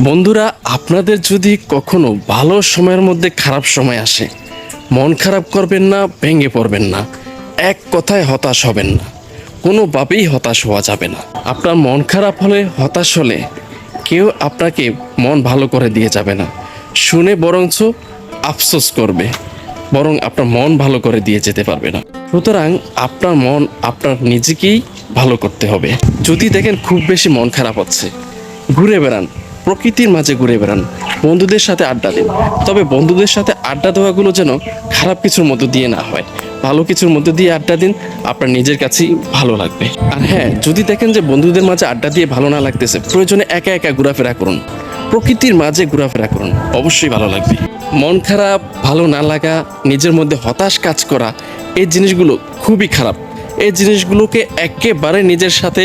বন্ধুরা, আপনাদের যদি কখনো ভালো সময়ের মধ্যে খারাপ সময় আসে, মন খারাপ করবেন না, ভেঙে পড়বেন না, এক কথায় হতাশ হবেন না। কোনোভাবেই হতাশ হওয়া যাবে না। আপনার মন খারাপ হলে, হতাশ হলে কেউ আপনাকে মন ভালো করে দিয়ে যাবে না, শুনে বরঞ্চ আফসোস করবে, বরং আপনার মন ভালো করে দিয়ে যেতে পারবে না। সুতরাং আপনার মন আপনার নিজেকেই ভালো করতে হবে। যদি দেখেন খুব বেশি মন খারাপ হচ্ছে, ঘুরে বেড়ান, প্রকৃতির মাঝে ঘুরে বেড়ান, বন্ধুদের সাথে আড্ডা দিন। তবে বন্ধুদের সাথে আড্ডা দেওয়াগুলো যেন খারাপ কিছুর মধ্য দিয়ে না হয়, ভালো কিছুর মধ্যে দিয়ে আড্ডা দিন, আপনার নিজের কাছেই ভালো লাগবে। আর হ্যাঁ, যদি দেখেন যে বন্ধুদের মাঝে আড্ডা দিয়ে ভালো না লাগতেছে, প্রয়োজনে একা একা ঘোরাফেরা করুন, প্রকৃতির মাঝে ঘোরাফেরা করুন, অবশ্যই ভালো লাগবে। মন খারাপ, ভালো না লাগা, নিজের মধ্যে হতাশ কাজ করা, এই জিনিসগুলো খুবই খারাপ। এই জিনিসগুলোকে একেবারে নিজের সাথে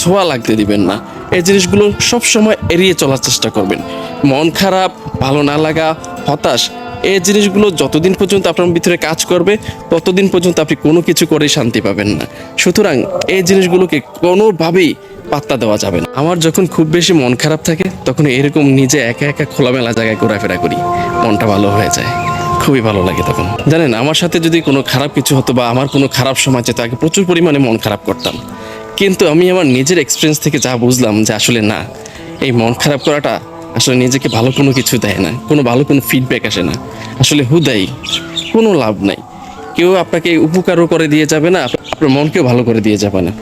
ছোঁয়া লাগতে দিবেন না। এই জিনিসগুলো সব সময় এড়িয়ে চলার চেষ্টা করবেন। মন খারাপ, ভালো না লাগা, হতাশ, এই জিনিসগুলো যতদিন পর্যন্ত আপনার ভিতরে কাজ করবে, ততদিন পর্যন্ত আপনি কোনো কিছু করে শান্তি পাবেন না। সুতরাং এই জিনিসগুলোকে কোনোভাবেই পাত্তা দেওয়া যাবে না। আমার যখন খুব বেশি মন খারাপ থাকে, তখন এরকম নিজে একা একা খোলামেলা জায়গায় ঘোরাফেরা করি, মনটা ভালো হয়ে যায়, খুবই ভালো লাগে তখন। জানেন, আমার সাথে যদি কোনো খারাপ কিছু হতো বা আমার কোনো খারাপ সময় যেত, আগে প্রচুর পরিমাণে মন খারাপ করতাম। কিন্তু আমি আমার নিজের এক্সপিরিয়েন্স থেকে যা বুঝলাম যে আসলে না, এই মন খারাপ করাটা আসলে নিজেকে ভালো কোনো কিছু দেয় না, কোনো ভালো কোনো ফিডব্যাক আসে না, আসলে হুদাই কোনো লাভ নাই। কেউ আপনাকে উপকারও করে দিয়ে যাবে না, আপনার মনকেও ভালো করে দিয়ে যাবে না।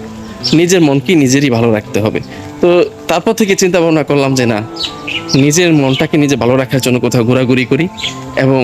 নিজের মনকে নিজেরই ভালো রাখতে হবে। তো তারপর থেকে চিন্তা ভাবনা করলাম যে না, নিজের মনটাকে নিজে ভালো রাখার জন্য কোথাও ঘোরাঘুরি করি এবং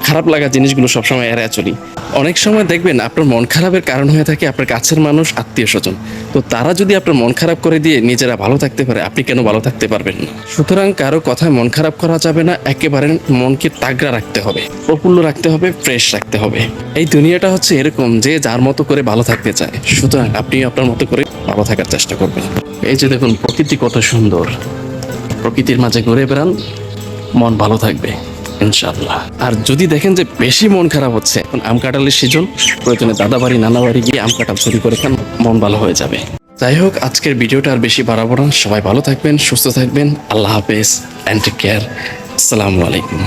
খারাপ লাগা জিনিসগুলো সবসময় এড়িয়ে চলি। অনেক সময় দেখবেন আপনার মন খারাপের কারণ হয়ে থাকে আপনার কাছের মানুষ, আত্মীয় স্বজন। তো তারা যদি আপনার মন খারাপ করে দিয়ে নিজেরা ভালো থাকতে পারে, আপনি কেন ভালো থাকতে পারবেন না? সুতরাং কারো কথায় মন খারাপ করা যাবে না, একেবারে মনকে তাগড়া রাখতে হবে, প্রফুল্ল রাখতে হবে, ফ্রেশ রাখতে হবে। এই দুনিয়াটা হচ্ছে এরকম যে যার মতো করে ভালো থাকতে চায়, সুতরাং আপনি আপনার মতো করে ভালো থাকার চেষ্টা করবেন। এই যে দেখুন প্রকৃতি কত সুন্দর, প্রকৃতির মাঝে ঘুরে বেড়ান, মন ভালো থাকবে ইনশাআল্লাহ। আর যদি দেখেন যে বেশি মন খারাপ হচ্ছে, এখন আম কাঁঠালের সিজন, প্রয়োজনে দাদা বাড়ি নানা বাড়ি গিয়ে আম কাঁঠাল চুরি করে খান, মন ভালো হয়ে যাবে। যাই হোক, আজকের ভিডিওটা আর বেশি বাড়াবো না। সবাই ভালো থাকবেন, সুস্থ থাকবেন। আল্লাহ হাফেজ, অ্যান্ড টেক কেয়ার। আসসালামু আলাইকুম।